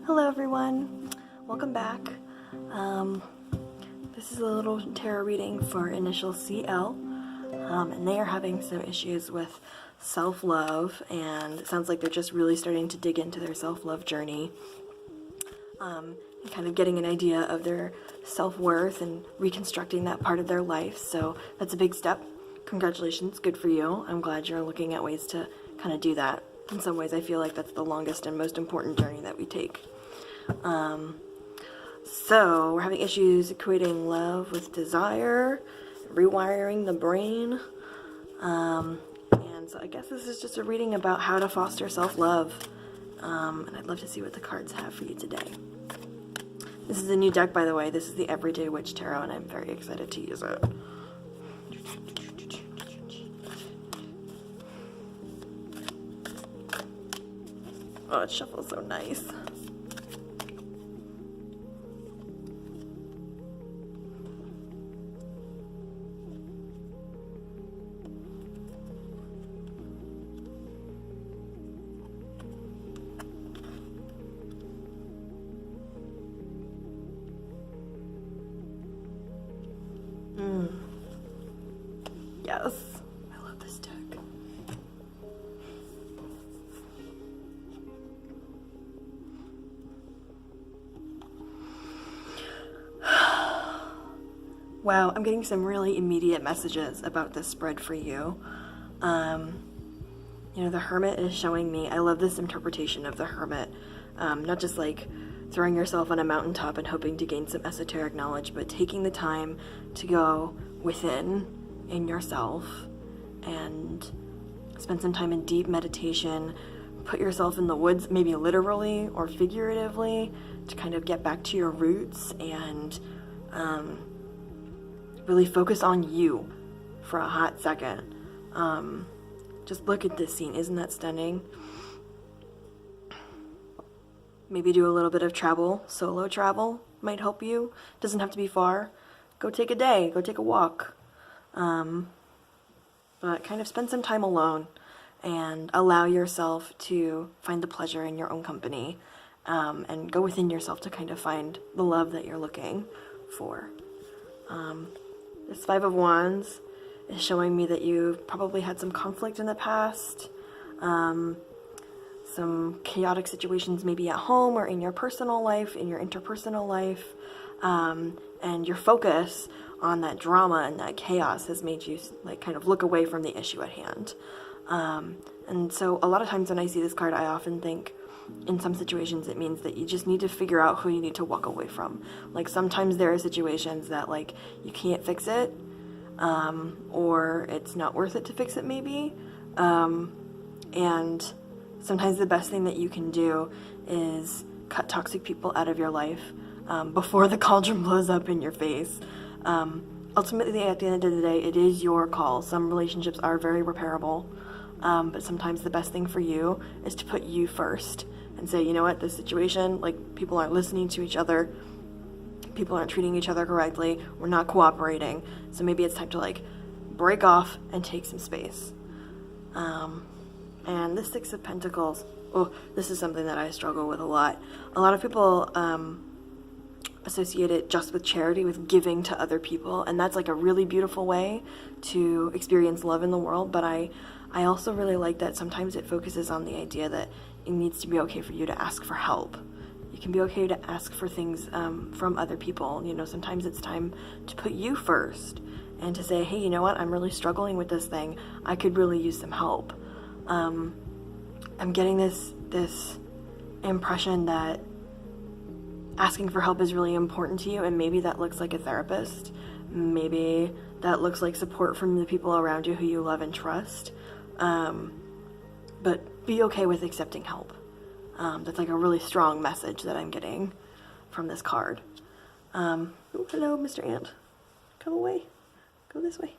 Hello everyone, welcome back. This is a little tarot reading for initial CL, and they are having some issues with self-love, and it sounds like they're just really starting to dig into their self-love journey, and kind of getting an idea of their self-worth and reconstructing that part of their life. So that's a big step. Congratulations, good for you. I'm glad you're looking at ways to kind of do that. In some ways I feel like that's the longest and most important journey that we take. So we're having issues equating love with desire, rewiring the brain, and so I guess this is just a reading about how to foster self-love, and I'd love to see what the cards have for you today. This is a new deck, by the way. This is the Everyday Witch Tarot, and I'm very excited to use it. Oh, it shuffles so nice. Yes, I love this deck. Wow, I'm getting some really immediate messages about this spread for you. You know, the Hermit is showing me, I love this interpretation of the Hermit, not just like throwing yourself on a mountaintop and hoping to gain some esoteric knowledge, but taking the time to go within in yourself and spend some time in deep meditation, put yourself in the woods, maybe literally or figuratively, to kind of get back to your roots and really focus on you for a hot second. Just look at this scene. Isn't that stunning? Maybe do a little bit of travel. Solo travel might help you. Doesn't have to be far. Go take a day. Go take a walk. But kind of spend some time alone and allow yourself to find the pleasure in your own company, and go within yourself to kind of find the love that you're looking for. This Five of Wands is showing me that you've probably had some conflict in the past, some chaotic situations maybe at home or in your personal life, in your interpersonal life, and your focus on that drama and that chaos has made you like kind of look away from the issue at hand. And so a lot of times when I see this card, I often think in some situations it means that you just need to figure out who you need to walk away from. Like sometimes there are situations that like you can't fix it, or it's not worth it to fix it maybe, and sometimes the best thing that you can do is cut toxic people out of your life before the cauldron blows up in your face. Ultimately, at the end of the day, it is your call. Some relationships are very repairable, but sometimes the best thing for you is to put you first and say, you know what, this situation, like, people aren't listening to each other, people aren't treating each other correctly, we're not cooperating, so maybe it's time to, like, break off and take some space. And the Six of Pentacles, oh, this is something that I struggle with a lot. A lot of people associate it just with charity, with giving to other people, and that's like a really beautiful way to experience love in the world, but I also really like that sometimes it focuses on the idea that it needs to be okay for you to ask for help. You can be okay to ask for things from other people. You know, sometimes it's time to put you first and to say, hey, you know what, I'm really struggling with this thing, I could really use some help. I'm getting this impression that asking for help is really important to you, and maybe that looks like a therapist, maybe that looks like support from the people around you who you love and trust, but be okay with accepting help. That's like a really strong message that I'm getting from this card. Oh, hello, Mr. Ant. Come away. Go this way.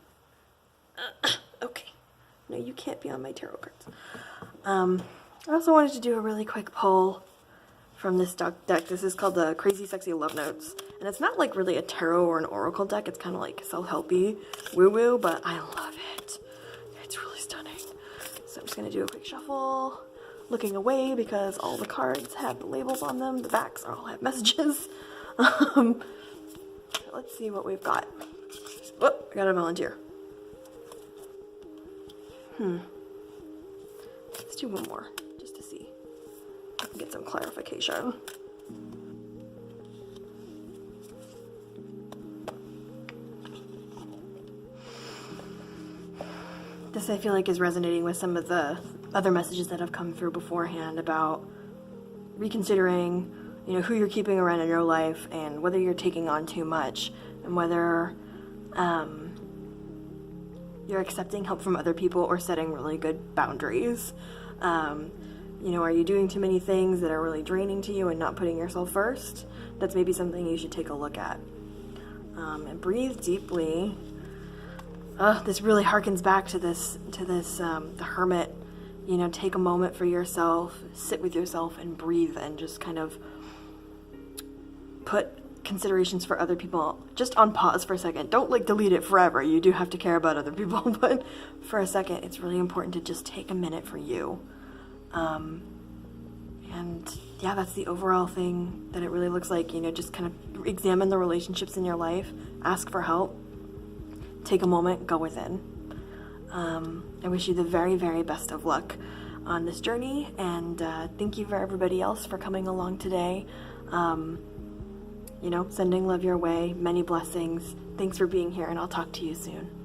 Okay. No, you can't be on my tarot cards. I also wanted to do a really quick poll from this deck. This is called the Crazy Sexy Love Notes. And it's not like really a tarot or an oracle deck. It's kind of like self-helpy woo-woo, but I love it. It's really stunning. So I'm just going to do a quick shuffle. looking away because all the cards have the labels on them. The backs all have messages. Let's see what we've got. Oh, I got a volunteer. Let's do one more, just to see if I can get some clarification. This, I feel like, is resonating with some of the other messages that have come through beforehand about reconsidering, who you're keeping around in your life and whether you're taking on too much and whether you're accepting help from other people or setting really good boundaries. Are you doing too many things that are really draining to you and not putting yourself first? That's maybe something you should take a look at. And breathe deeply. This really harkens back to this, the hermit. Take a moment for yourself, sit with yourself and breathe and just kind of put considerations for other people just on pause for a second. Don't delete it forever. You do have to care about other people, but for a second, it's really important to just take a minute for you. And yeah, that's the overall thing that it really looks like. Just kind of examine the relationships in your life, ask for help, take a moment, go within. I wish you the very, very best of luck on this journey, and thank you for everybody else for coming along today. Sending love your way, many blessings. Thanks for being here, and I'll talk to you soon.